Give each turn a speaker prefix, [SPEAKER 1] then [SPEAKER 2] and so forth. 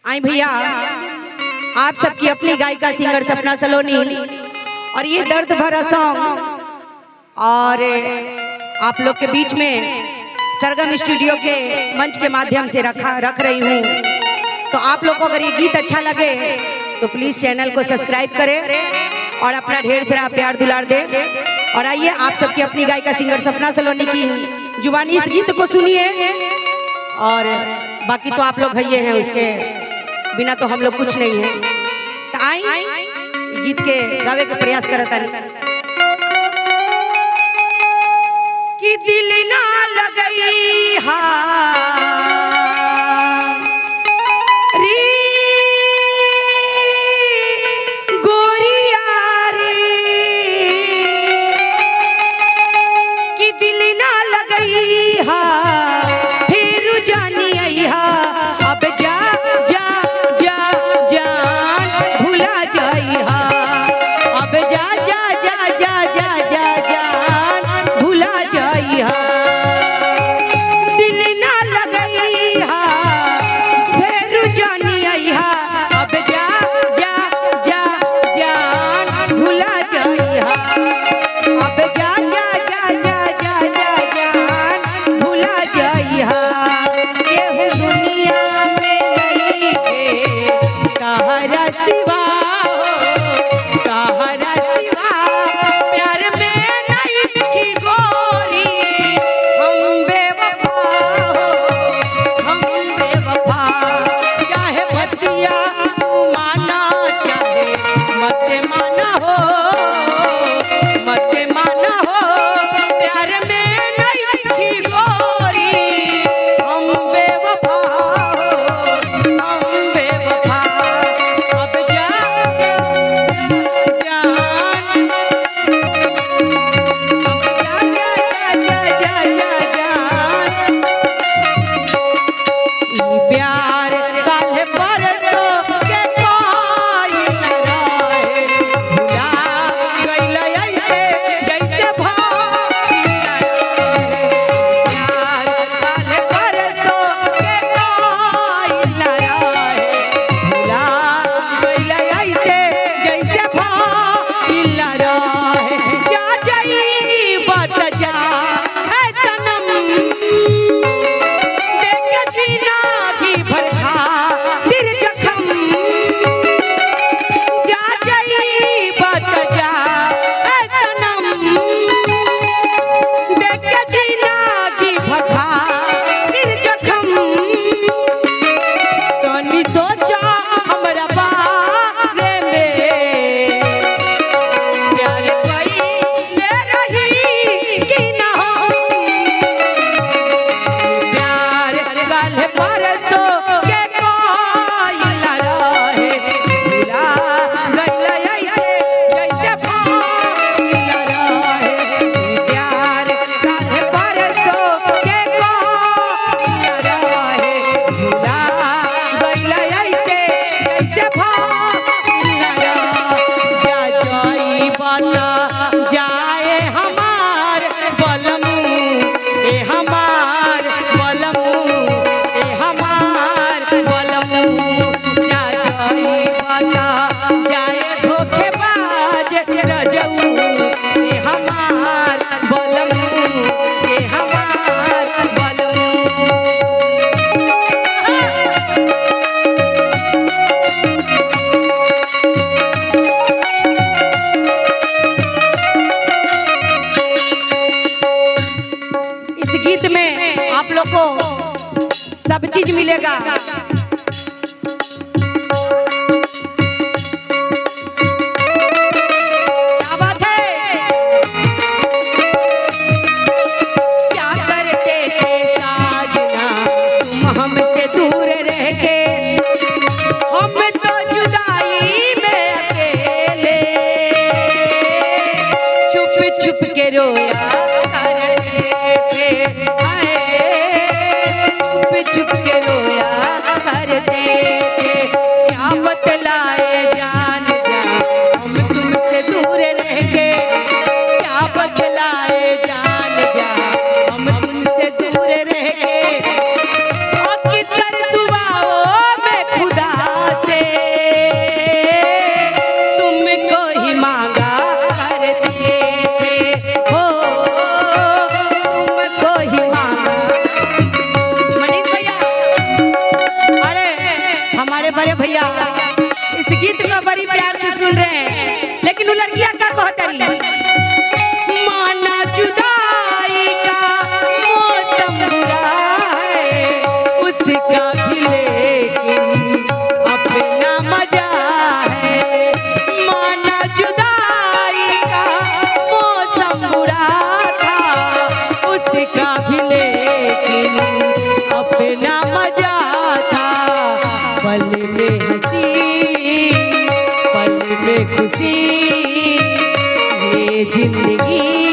[SPEAKER 1] आई भैया, आप सबकी अपनी गायिका सिंगर सपना सलोनी और ये दर्द भरा सॉन्ग और आप लोग के बीच में सरगम स्टूडियो के मंच के माध्यम से रख रही हूँ। तो आप लोग को अगर ये गीत अच्छा लगे तो प्लीज़ चैनल को सब्सक्राइब करें और अपना ढेर सारा प्यार दुलार दें। और आइए आप सबकी अपनी गायिका सिंगर सपना सलोनी की जुबानी इस गीत को सुनिए। और बाकी तो आप लोग हैं, उसके बिना तो हम लोग कुछ नहीं है। तो आई गीत के गावे का प्रयास करता नहीं कि दिल ना लगई हा सब चीज मिलेगा। क्या बात है, क्या करते थे साजना तुम हमसे दूर रह के, हम तो जुदाई में अकेले छुप छुप के रोया करते थे, छुप के रोया बड़े भैया इस गीत को बड़ी प्यार से सुन रहे हैं, लेकिन वो लड़कियां क्या कहती माना जुदाई का मौसम बुरा है उसका भी लेकिन अपना मजा है। माना जुदाई का मौसम बुरा था उसका भी लेकिन अपना मजा था। पल में हंसी पल में खुशी ये जिंदगी